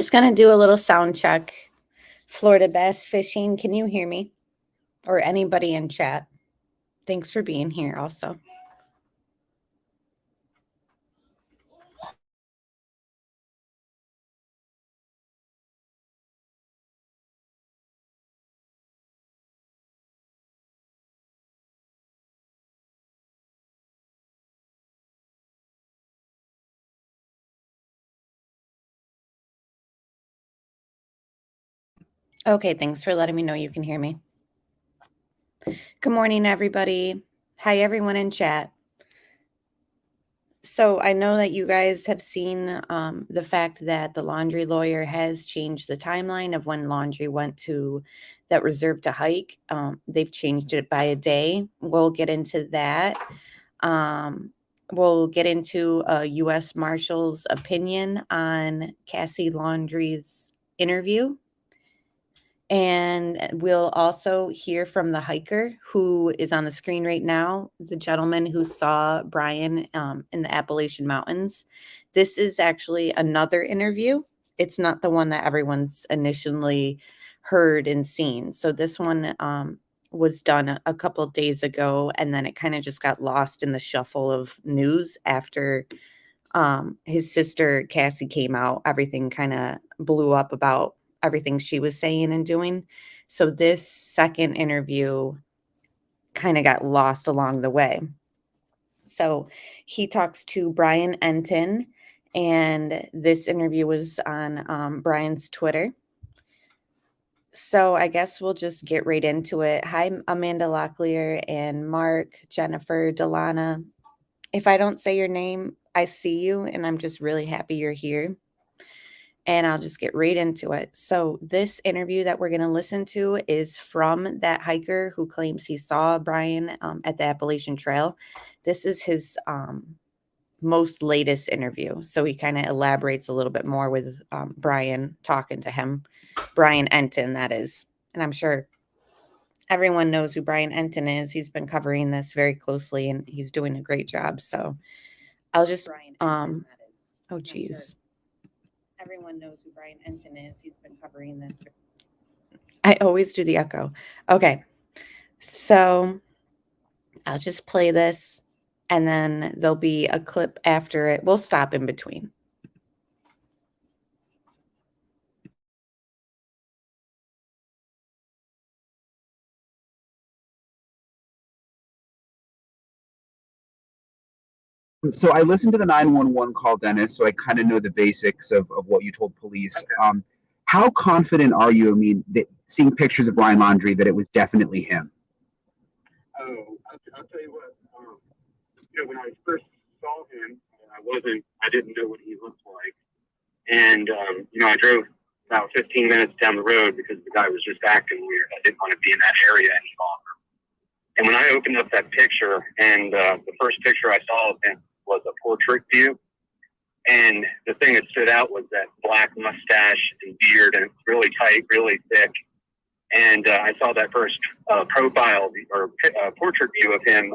Just gonna do a little sound check. Florida bass fishing. Can you hear me? Or anybody in chat? Thanks for being here also. Okay, thanks for letting me know you can hear me. Good morning, everybody. Hi, everyone in chat. So I know that you guys have seen the fact that the Laundrie Lawyer has changed the timeline of when Laundrie went to that reserve to hike. They've changed it by a day. We'll get into that. We'll get into a U.S. Marshal's opinion on Cassie Laundrie's interview. And we'll also hear from the hiker who is on the screen right now, the gentleman who saw Brian in the Appalachian Mountains. This is actually another interview. It's not the one that everyone's initially heard and seen. So this one was done a couple of days ago, and then it kind of just got lost in the shuffle of news after his sister Cassie came out. Everything kind of blew up about everything she was saying and doing. So this second interview kind of got lost along the way. So he talks to Brian Enton, and this interview was on Brian's Twitter. So I guess we'll just get right into it. Hi, Amanda Locklear and Mark, Jennifer, Delana. If I don't say your name, I see you, and I'm just really happy you're here. And I'll just get right into it. So this interview that we're going to listen to is from that hiker who claims he saw Brian at the Appalachian Trail. This is his most latest interview. So he kind of elaborates a little bit more with Brian talking to him. Brian Enton, that is. And I'm sure everyone knows who Brian Enton is. He's been covering this very closely, and he's doing a great job. So I'll just, oh, geez. Everyone knows who Brian Enton is. He's been covering this. I always do the echo. Okay. So I'll just play this, and then there'll be a clip after it. We'll stop in between. So I listened to the 911 call, Dennis, so I kind of know the basics of what you told police. Okay. How confident are you, I mean, that seeing pictures of Brian Laundrie, that it was definitely him? Oh, I'll tell you what, when I first saw him, I didn't know what he looked like. And, I drove about 15 minutes down the road because the guy was just acting weird. I didn't want to be in that area any longer. And when I opened up that picture, and the first picture I saw of him was a portrait view. And the thing that stood out was that black mustache and beard, and it's really tight, really thick. And I saw that first profile or portrait view of him.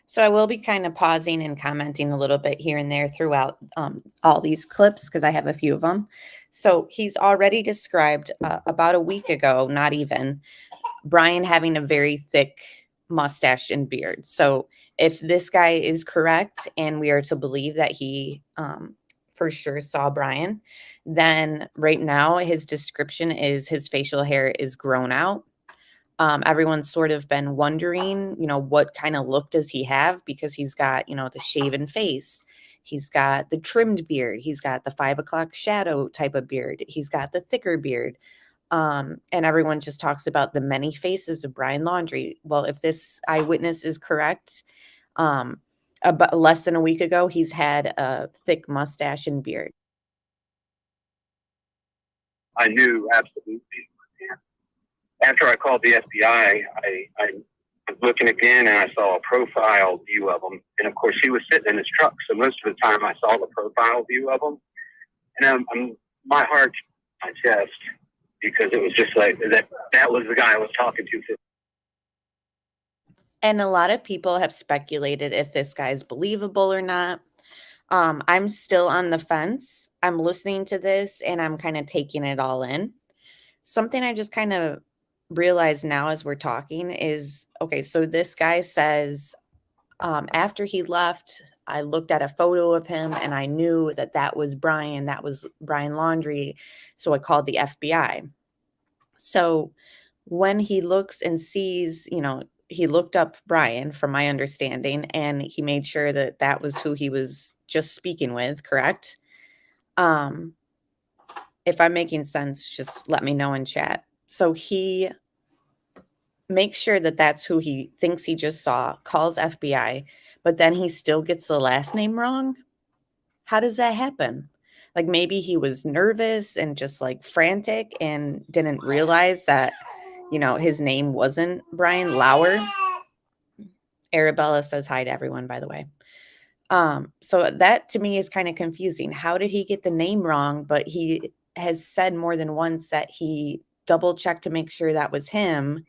So I will be kind of pausing and commenting a little bit here and there throughout all these clips because I have a few of them. So he's already described about a week ago, not even, Brian having a very thick mustache and beard. So if this guy is correct and we are to believe that he for sure saw Brian, then right now his description is his facial hair is grown out. Everyone's sort of been wondering, what kind of look does he have? Because he's got, the shaven face. He's got the trimmed beard. He's got the 5 o'clock shadow type of beard. He's got the thicker beard. And everyone just talks about the many faces of Brian Laundrie. Well, if this eyewitness is correct, about less than a week ago, he's had a thick mustache and beard. I knew absolutely. After I called the FBI, I was looking again, and I saw a profile view of him. And of course, he was sitting in his truck, so most of the time I saw the profile view of him. And my heart, my chest, because it was just like that was the guy I was talking to. And a lot of people have speculated if this guy's believable or not. I'm still on the fence. I'm listening to this and I'm kind of taking it all in. Something I just kind of realize now as we're talking is, okay, so this guy says, after he left, I looked at a photo of him and I knew that that was Brian Laundrie. So I called the FBI. So when he looks and sees, he looked up Brian from my understanding and he made sure that that was who he was just speaking with, correct? If I'm making sense, just let me know in chat. So he makes sure that that's who he thinks he just saw, calls FBI, but then he still gets the last name wrong. How does that happen? Like maybe he was nervous and just like frantic and didn't realize that, his name wasn't Brian Lauer. Arabella says hi to everyone, by the way. So that to me is kind of confusing. How did he get the name wrong? But he has said more than once that he double checked to make sure that was him.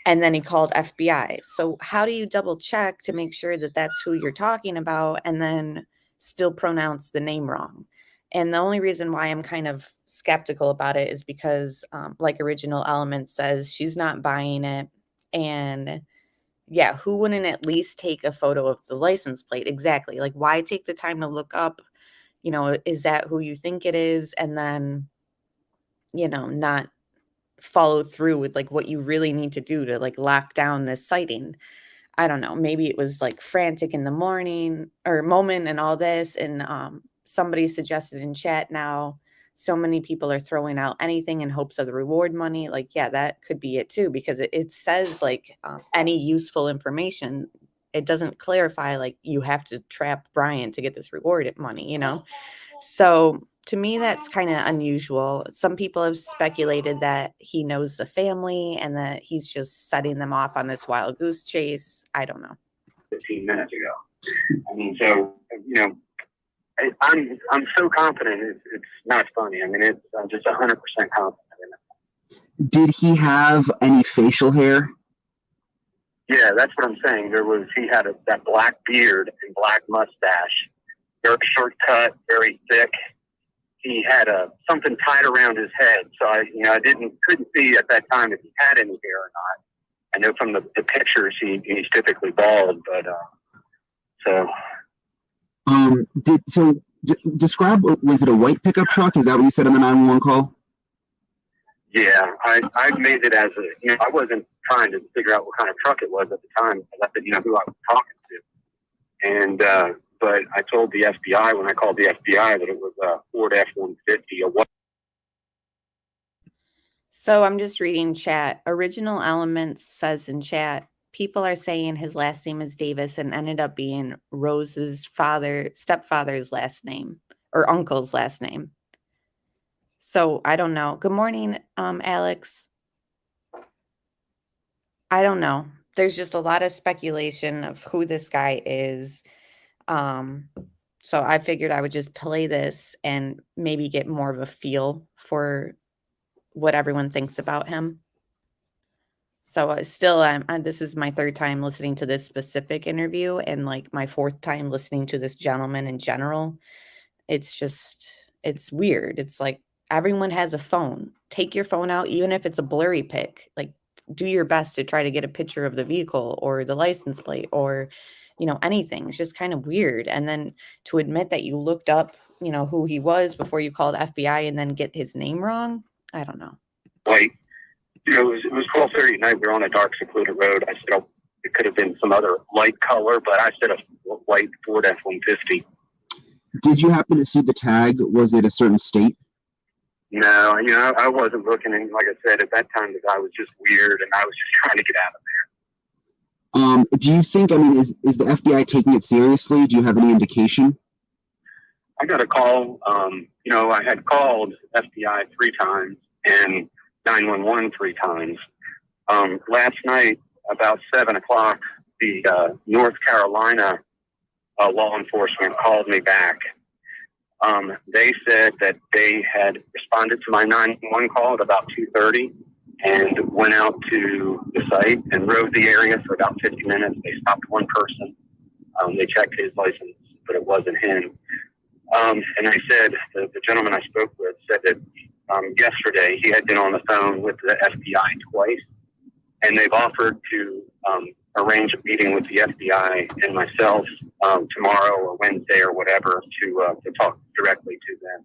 And then he called FBI. So how do you double check to make sure that that's who you're talking about and then still pronounce the name wrong? And the only reason why I'm kind of skeptical about it is because like Original Element says, she's not buying it. And yeah, who wouldn't at least take a photo of the license plate? Exactly. Like, why take the time to look up, is that who you think it is? And then, not follow through with like what you really need to do to like lock down this sighting. I don't know. Maybe it was like frantic in the morning or moment and all this. And somebody suggested in chat now, so many people are throwing out anything in hopes of the reward money. Like, yeah, that could be it too, because it says like any useful information. It doesn't clarify like you have to trap Brian to get this reward money, So to me, that's kind of unusual. Some people have speculated that he knows the family and that he's just setting them off on this wild goose chase. I don't know. 15 minutes ago. I mean, so, I'm so confident it's not funny. I mean, I'm just 100% confident in it. Did he have any facial hair? Yeah, that's what I'm saying. He had that black beard and black mustache, very short cut, very thick. He had something tied around his head, so I couldn't see at that time if he had any hair or not. I know from the pictures he's typically bald, but describe. Was it a white pickup truck? Is that what you said on the 911 call? Yeah, I made it as I wasn't trying to figure out what kind of truck it was at the time. I said, who I was talking to, and but I told the FBI when I called the FBI that it was a Ford F-150. So I'm just reading chat. Original Elements says in chat, people are saying his last name is Davis and ended up being Rose's stepfather's last name or uncle's last name. So I don't know. Good morning, Alex. I don't know. There's just a lot of speculation of who this guy is. So I figured I would just play this and maybe get more of a feel for what everyone thinks about him. So still, this is my third time listening to this specific interview and like my fourth time listening to this gentleman in general. It's weird. It's like everyone has a phone. Take your phone out, even if it's a blurry pic. Like do your best to try to get a picture of the vehicle or the license plate or, anything. It's just kind of weird. And then to admit that you looked up, who he was before you called FBI and then get his name wrong. I don't know. Like, it was 12:30 at night. We were on a dark, secluded road. I said, it could have been some other light color, but I said a white Ford F-150. Did you happen to see the tag? Was it a certain state? No, I wasn't looking. And like I said, at that time, the guy was just weird, and I was just trying to get out of there. Do you think, is the FBI taking it seriously? Do you have any indication? I got a call. I had called FBI 3 times and 911 3 times. Last night, about 7 o'clock, the North Carolina law enforcement called me back. They said that they had responded to my 911 call at about 2:30 and went out to the site and rode the area for about 50 minutes. They stopped one person. They checked his license, but it wasn't him. And I said, the gentleman I spoke with said that yesterday he had been on the phone with the FBI twice, and they've offered to arrange a meeting with the FBI and myself tomorrow or Wednesday or whatever to talk directly to them.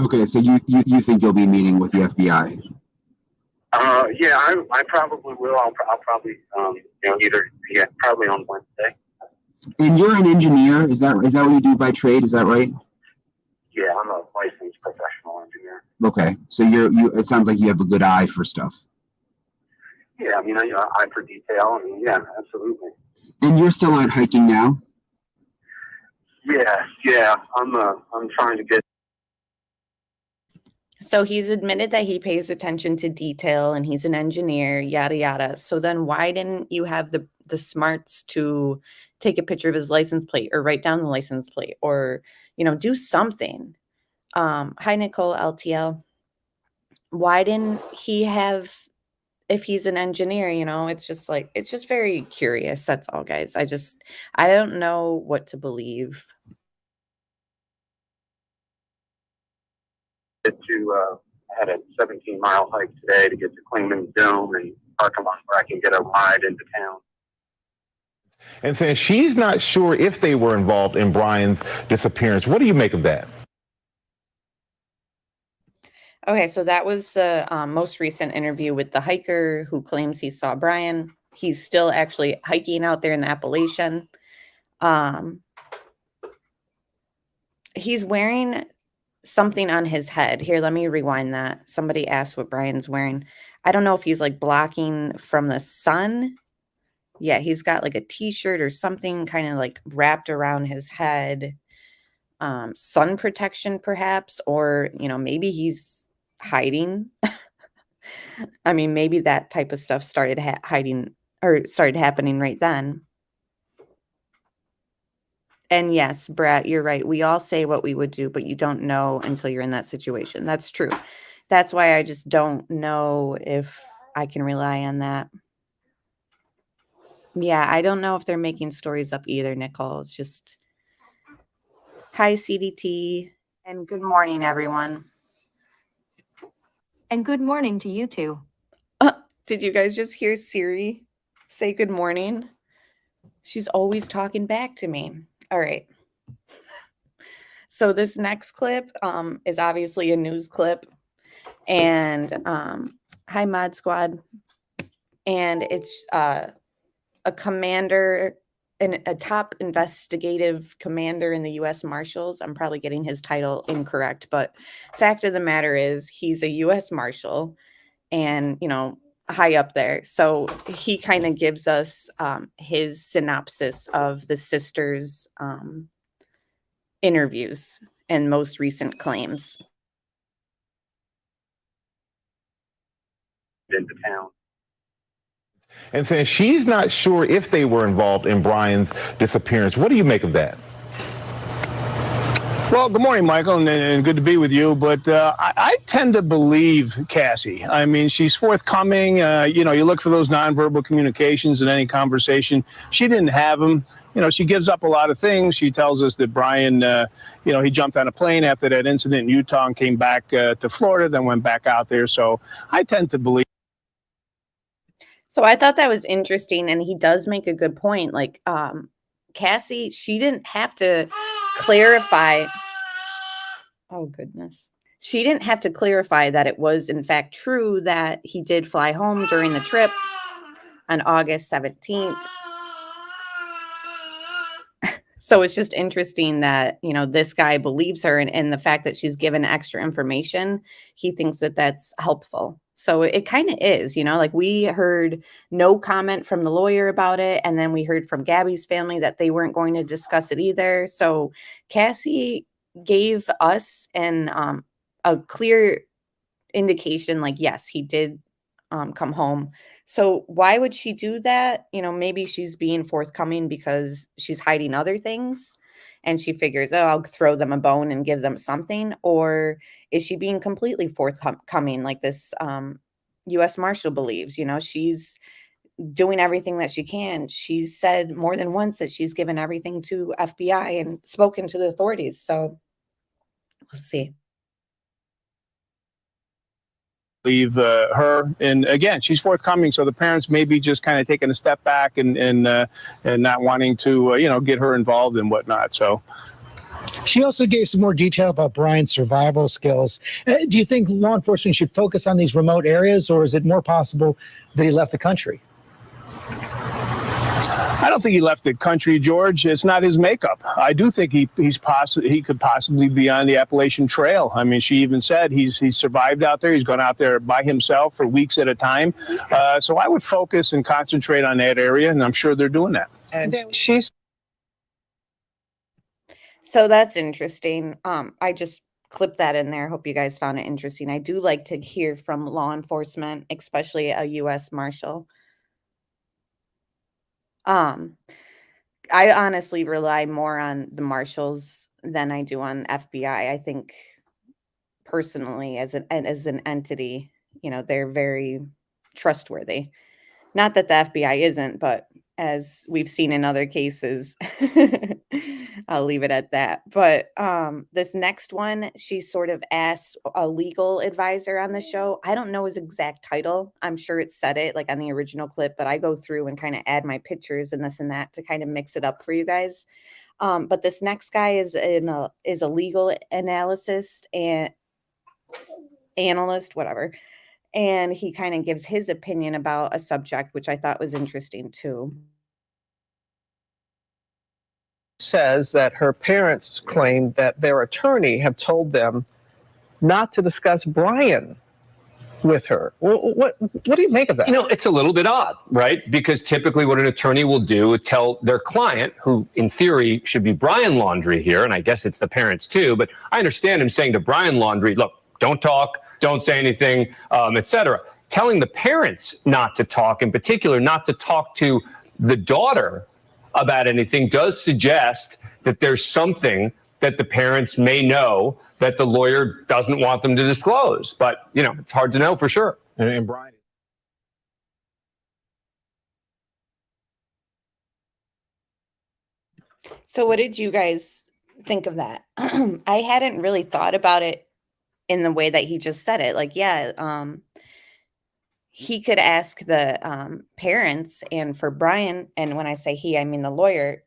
Okay, so you think you'll be meeting with the FBI? Yeah, I probably will. I'll probably probably on Wednesday. And you're an engineer, is that what you do by trade? Is that right? Yeah, I'm a licensed professional engineer. Okay, so it sounds like you have a good eye for stuff. Yeah, I mean, eye for detail. I mean, yeah, absolutely. And you're still out hiking now? Yeah. I'm trying to get. So he's admitted that he pays attention to detail and he's an engineer, yada, yada. So then why didn't you have the smarts to take a picture of his license plate or write down the license plate or, do something? Hi, Nicole, LTL. Why didn't he have, if he's an engineer, it's just very curious. That's all, guys. I don't know what to believe. I had a 17-mile hike today to get to Clingman's Dome and park lot where I can get a ride into town. And saying she's not sure if they were involved in Brian's disappearance. What do you make of that? Okay, so that was the most recent interview with the hiker who claims he saw Brian. He's still actually hiking out there in the Appalachian. He's wearing something on his head. Here, let me rewind that. Somebody asked what Brian's wearing. I don't know if he's like blocking from the sun. Yeah, he's got like a t-shirt or something kind of like wrapped around his head. Sun protection perhaps, or, maybe he's hiding. I mean, maybe that type of stuff started happening right then. And yes, Brett, you're right. We all say what we would do, but you don't know until you're in that situation. That's true. That's why I just don't know if I can rely on that. Yeah, I don't know if they're making stories up either, Nicole. It's just, hi, CDT, and good morning, everyone. And good morning to you too. Did you guys just hear Siri say good morning? She's always talking back to me. All right. So this next clip is obviously a news clip. And hi, Mod Squad. And it's a commander, a top investigative commander in the U.S. Marshals. I'm probably getting his title incorrect, but fact of the matter is he's a U.S. Marshal and, high up there. So he kind of gives us his synopsis of the sisters' interviews and most recent claims. Into town. And saying she's not sure if they were involved in Brian's disappearance. What do you make of that? Well, good morning, Michael, and good to be with you. But I tend to believe Cassie. I mean, she's forthcoming. You look for those nonverbal communications in any conversation. She didn't have them. She gives up a lot of things. She tells us that Brian, he jumped on a plane after that incident in Utah and came back to Florida, then went back out there. So I tend to believe. So I thought that was interesting, and he does make a good point. Like, Cassie, she didn't have to clarify. Oh, goodness. She didn't have to clarify that it was, in fact, true that he did fly home during the trip on August 17th. So it's just interesting that, this guy believes her, and the fact that she's given extra information, he thinks that that's helpful. So it kind of is, like we heard no comment from the lawyer about it. And then we heard from Gabby's family that they weren't going to discuss it either. So Cassie gave us a clear indication, like, yes, he did come home. So why would she do that? Maybe she's being forthcoming because she's hiding other things and she figures, I'll throw them a bone and give them something. Or is she being completely forthcoming like this U.S. Marshal believes? She's doing everything that she can. She said more than once that she's given everything to FBI and spoken to the authorities. So we'll see. Leave her, and again, she's forthcoming. So the parents may be just kind of taking a step back and not wanting to get her involved and whatnot. So she also gave some more detail about Brian's survival skills. Do you think law enforcement should focus on these remote areas, or is it more possible that he left the country? I don't think he left the country, George. It's not his makeup. I do think he could possibly be on the Appalachian Trail. I mean, she even said he's survived out there. He's gone out there by himself for weeks at a time. So I would focus and concentrate on that area, and I'm sure they're doing that. And she's. So that's interesting. I just clipped that in there. Hope you guys found it interesting. I do like to hear from law enforcement, especially a U.S. Marshal. I honestly rely more on the marshals than I do on FBI. I think personally, as an entity, they're very trustworthy. Not that the FBI isn't, but as we've seen in other cases, I'll leave it at that. But this next one, she sort of asked a legal advisor on the show. I don't know his exact title. I'm sure it said it like on the original clip, but I go through and kind of add my pictures and this and that to kind of mix it up for you guys. But this next guy is a legal analyst and analyst, whatever. And he kind of gives his opinion about a subject, which I thought was interesting too. Says that her parents claim that their attorney have told them not to discuss Brian with her. What do you make of that? It's a little bit odd, right? Because typically what an attorney will do is tell their client, who in theory should be Brian Laundrie here, and I guess it's the parents too, but I understand him saying to Brian Laundrie, look, don't talk, don't say anything, etc. Telling the parents not to talk, in particular, not to talk to the daughter about anything, does suggest that there's something that the parents may know that the lawyer doesn't want them to disclose. But, it's hard to know for sure. And Brian. So what did you guys think of that? I hadn't really thought about it in the way that he just said it. Like, he could ask the parents, and for Brian, and when I say he, I mean the lawyer,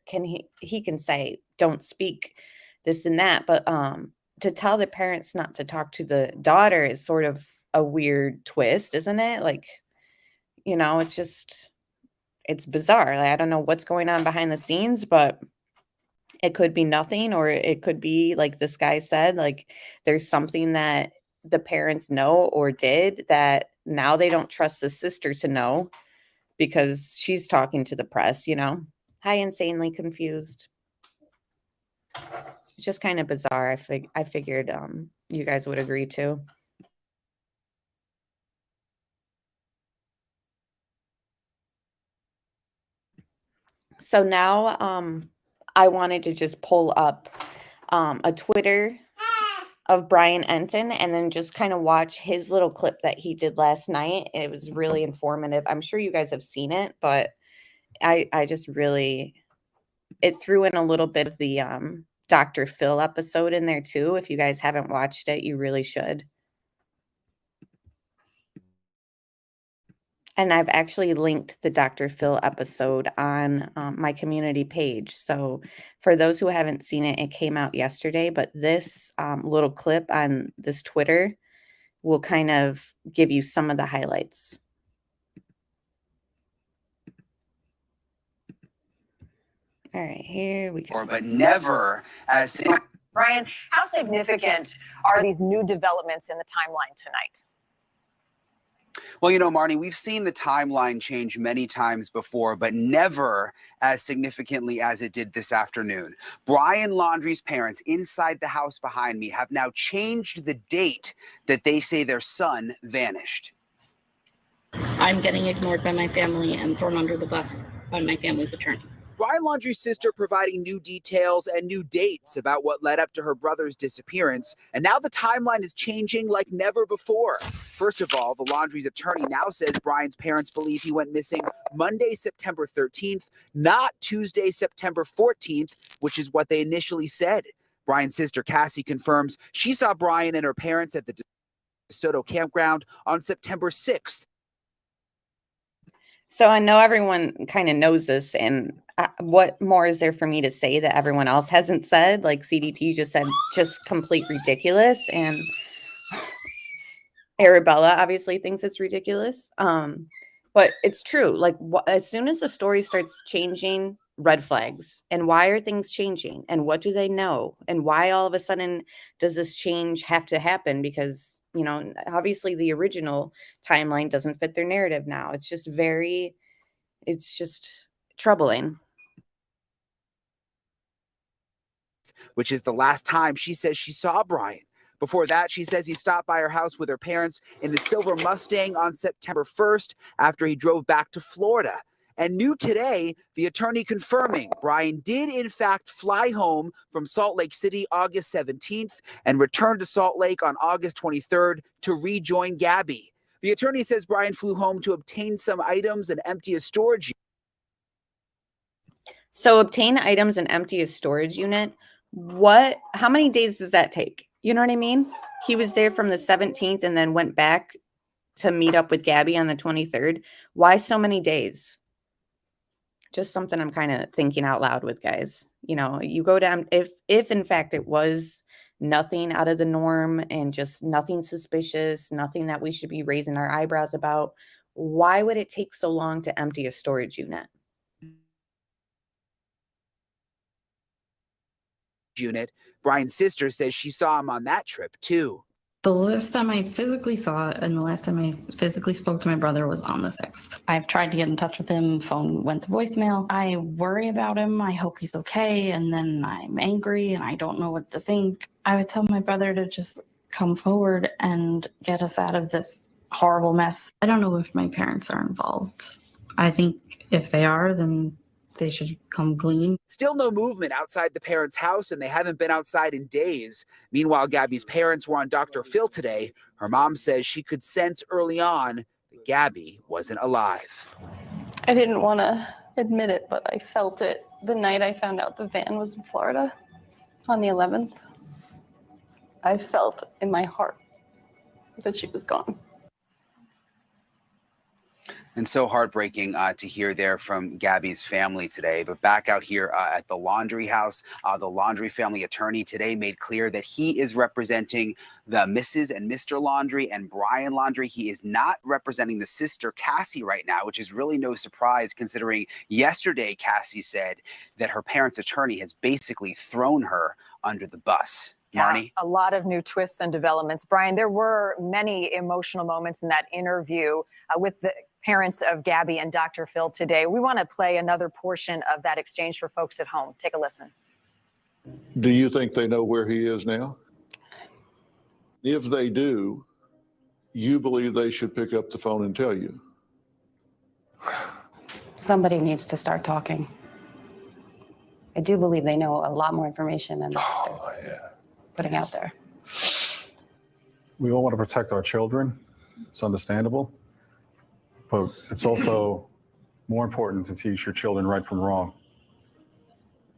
he can say, don't speak this and that. But to tell the parents not to talk to the daughter is sort of a weird twist, isn't it? Like, it's bizarre. Like, I don't know what's going on behind the scenes, but it could be nothing, or it could be like this guy said, like there's something that the parents know or did that now they don't trust the sister to know because she's talking to the press, Hi, insanely confused. It's just kind of bizarre. I figured you guys would agree too. So now I wanted to just pull up a Twitter of Brian Enton and then just kind of watch his little clip that he did last night. It was really informative. I'm sure you guys have seen it, but I just really, it threw in a little bit of the Dr. Phil episode in there too. If you guys haven't watched it, you really should. And I've actually linked the Dr. Phil episode on my community page. So for those who haven't seen it, it came out yesterday, but this little clip on this Twitter will kind of give you some of the highlights. All right, here we go. But never as... Brian, how significant are these new developments in the timeline tonight? Well, Marnie, we've seen the timeline change many times before, but never as significantly as it did this afternoon. Brian Laundrie's parents inside the house behind me have now changed the date that they say their son vanished. I'm getting ignored by my family and thrown under the bus by my family's attorney. Brian Laundrie's sister providing new details and new dates about what led up to her brother's disappearance. And now the timeline is changing like never before. First of all, the Laundrie's attorney now says Brian's parents believe he went missing Monday, September 13th, not Tuesday, September 14th, which is what they initially said. Brian's sister, Cassie, confirms she saw Brian and her parents at the DeSoto campground on September 6th. So I know everyone kind of knows this, and what more is there for me to say that everyone else hasn't said? Like CDT just said, just complete ridiculous, and Arabella obviously thinks it's ridiculous. But it's true. Like as soon as the story starts changing, red flags. And why are things changing? And what do they know? And why all of a sudden does this change have to happen? Because, you know, obviously the original timeline doesn't fit their narrative now. It's just troubling. Which is the last time she says she saw Brian. Before that, she says he stopped by her house with her parents in the silver Mustang on September 1st after he drove back to Florida. And new today, the attorney confirming Brian did in fact fly home from Salt Lake City August 17th and return to Salt Lake on August 23rd to rejoin Gabby. The attorney says Brian flew home to obtain some items and empty a storage unit. So obtain items and empty a storage unit. How many days does that take? You know what I mean? He was there from the 17th and then went back to meet up with Gabby on the 23rd. Why so many days? Just something I'm kind of thinking out loud with, guys. You know, you go down, if in fact it was nothing out of the norm and just nothing suspicious, nothing that we should be raising our eyebrows about, why would it take so long to empty a storage unit? Brian's sister says she saw him on that trip too. The last time I physically saw it and the last time I physically spoke to my brother was on the 6th. I've tried to get in touch with him. Phone went to voicemail. I worry about him. I hope he's okay. And then I'm angry and I don't know what to think. I would tell my brother to just come forward and get us out of this horrible mess. I don't know if my parents are involved. I think if they are, then they should come clean. Still no movement outside the parents' house, and they haven't been outside in days. Meanwhile, Gabby's parents were on Dr. Phil today. Her mom says she could sense early on that Gabby wasn't alive. I didn't want to admit it, but I felt it the night I found out the van was in Florida on the 11th. I felt in my heart that she was gone. And so heartbreaking to hear there from Gabby's family today. But back out here at the Laundrie house, the Laundrie family attorney today made clear that he is representing the Mrs. and Mr. Laundrie and Brian Laundrie. He is not representing the sister, Cassie, right now, which is really no surprise considering yesterday Cassie said that her parents' attorney has basically thrown her under the bus. Marnie? A lot of new twists and developments. Brian, there were many emotional moments in that interview with the parents of Gabby and Dr. Phil today. We want to play another portion of that exchange for folks at home. Take a listen. Do you think they know where he is now? If they do, you believe they should pick up the phone and tell you? Somebody needs to start talking. I do believe they know a lot more information than they're putting out there. We all want to protect our children. It's understandable. But it's also more important to teach your children right from wrong.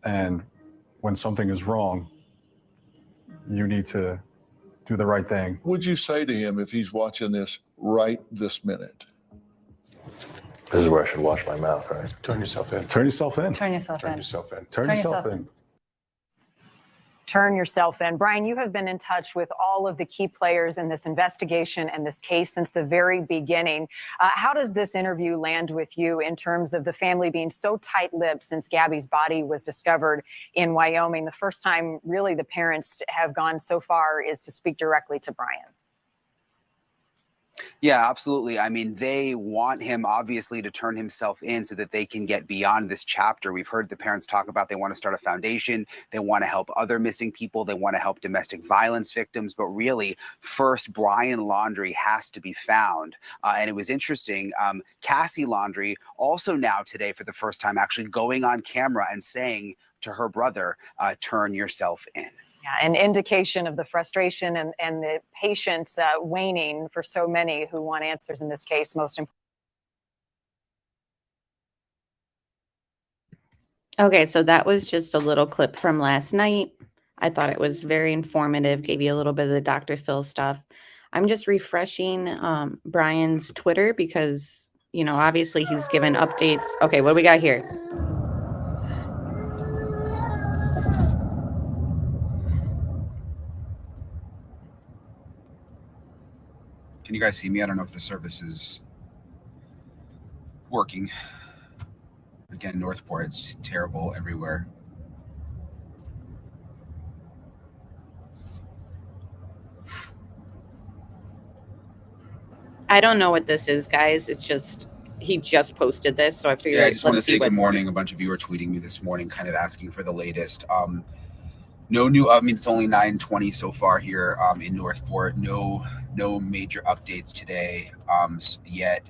And when something is wrong, you need to do the right thing. Would you say to him if he's watching this right this minute? This is where I should wash my mouth, right? Turn yourself in. Turn yourself in. Turn yourself in. Turn yourself in. Turn yourself in. Turn yourself in. Brian, you have been in touch with all of the key players in this investigation and this case since the very beginning. How does this interview land with you in terms of the family being so tight-lipped since Gabby's body was discovered in Wyoming? The first time really the parents have gone so far is to speak directly to Brian. Yeah, absolutely. I mean, they want him obviously to turn himself in so that they can get beyond this chapter. We've heard the parents talk about they want to start a foundation. They want to help other missing people. They want to help domestic violence victims. But really, first, Brian Laundrie has to be found. And it was interesting. Cassie Laundrie also now today for the first time actually going on camera and saying to her brother, turn yourself in. Yeah, an indication of the frustration and the patience waning for so many who want answers in this case. Most important. Okay, so that was just a little clip from last night. I thought it was very informative, gave you a little bit of the Dr. Phil stuff. I'm just refreshing Brian's Twitter because, you know, obviously he's given updates. Okay, what do we got here? Can you guys see me? I don't know if the service is working. Again, Northport, it's terrible everywhere. I don't know what this is, guys. It's just, he just posted this, so I figured Yeah, I just want to let's see say what. good morning. A bunch of you are tweeting me this morning, kind of asking for the latest. No new, I mean, it's only 9:20 so far here in Northport. No major updates today yet.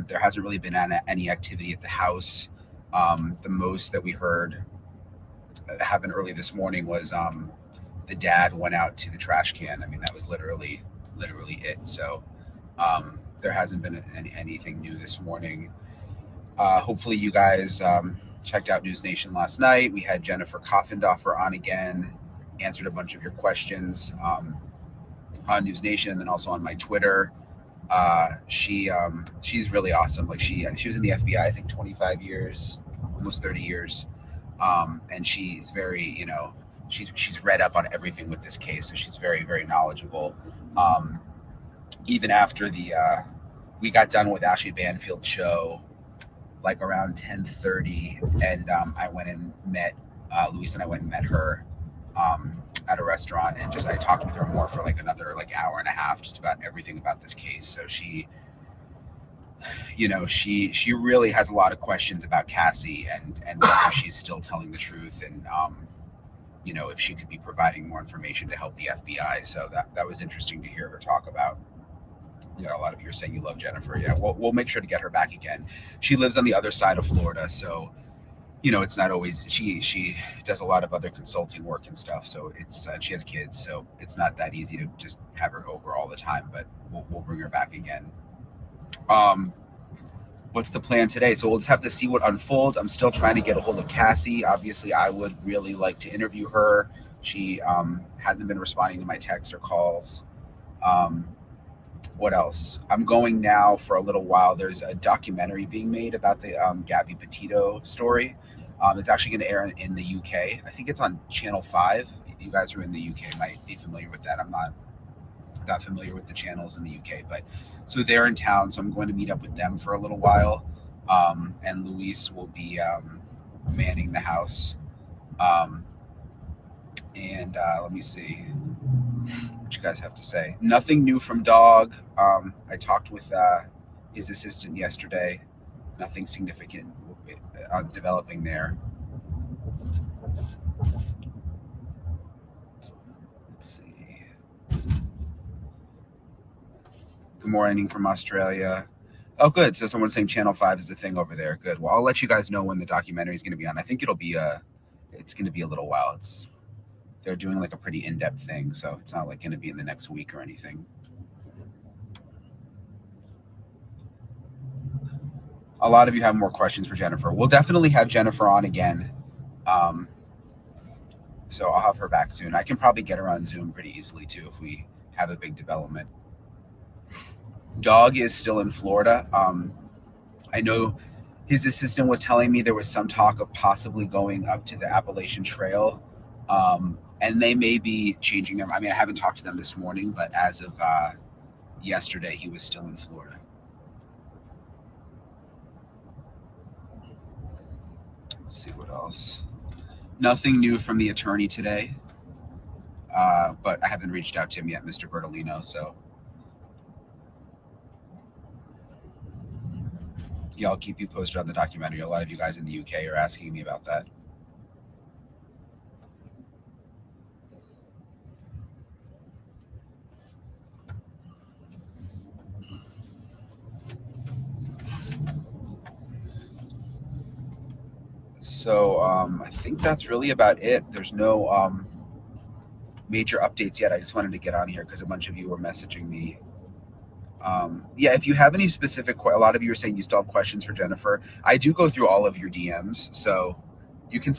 There hasn't really been any activity at the house. The most that we heard happened early this morning was the dad went out to the trash can. I mean, that was literally it. So there hasn't been anything new this morning. Hopefully you guys checked out News Nation last night. We had Jennifer Coffendoffer on again, answered a bunch of your questions on News Nation and then also on my Twitter. She's really awesome. Like she was in the FBI, I think 25 years, almost 30 years. And she's very, you know, she's read up on everything with this case. So she's very, very knowledgeable. Even after we got done with Ashley Banfield's show, like around 10:30, and I went and met Luis, and I went and met her at a restaurant, and just I talked with her more for like another like hour and a half, just about everything about this case. So she, you know, she really has a lot of questions about Cassie and whether she's still telling the truth, and you know, if she could be providing more information to help the FBI. So that was interesting to hear her talk about. You know, a lot of you are saying you love Jennifer. Yeah, we'll make sure to get her back again. She lives on the other side of Florida, so you know it's not always. She does a lot of other consulting work and stuff. So it's she has kids, so it's not that easy to just have her over all the time. But we'll bring her back again. What's the plan today? So we'll just have to see what unfolds. I'm still trying to get a hold of Cassie. Obviously, I would really like to interview her. She hasn't been responding to my texts or calls. What else? I'm going now for a little while. There's a documentary being made about the Gabbypetito story. It's actually going to air in the UK. I think it's on Channel 5. You guys who are in the UK might be familiar with that. I'm not that familiar with the channels in the UK, but so they're in town, so I'm going to meet up with them for a little while. And Luis will be manning the house. Let me see what you guys have to say. Nothing new from Dog. I talked with his assistant yesterday. Nothing significant developing there. Let's see. Good morning from Australia. Oh, good. So someone's saying Channel 5 is the thing over there. Good. Well, I'll let you guys know when the documentary is going to be on. I think it'll be it's going to be a little while. They're doing like a pretty in-depth thing, so it's not like going to be in the next week or anything. A lot of you have more questions for Jennifer. We'll definitely have Jennifer on again. So I'll have her back soon. I can probably get her on Zoom pretty easily too if we have a big development. Dog is still in Florida. I know his assistant was telling me there was some talk of possibly going up to the Appalachian Trail. And they may be changing them. I mean, I haven't talked to them this morning, but as of yesterday, he was still in Florida. Let's see what else. Nothing new from the attorney today, but I haven't reached out to him yet, Mr. Bertolino. So Yeah, I'll keep you posted on the documentary. A lot of you guys in the UK are asking me about that. So I think that's really about it. There's no major updates yet. I just wanted to get on here because a bunch of you were messaging me. Yeah, if you have any specific, a lot of you are saying you still have questions for Jennifer. I do go through all of your DMs, so you can.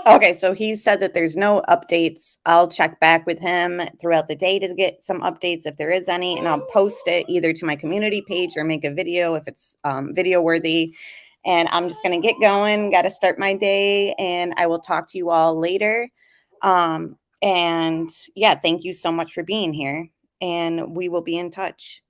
Okay, so he said that there's no updates. I'll check back with him throughout the day to get some updates if there is any, and I'll post it either to my community page or make a video if it's video worthy. And I'm just going to get going, got to start my day, and I will talk to you all later. And yeah, thank you so much for being here, and we will be in touch.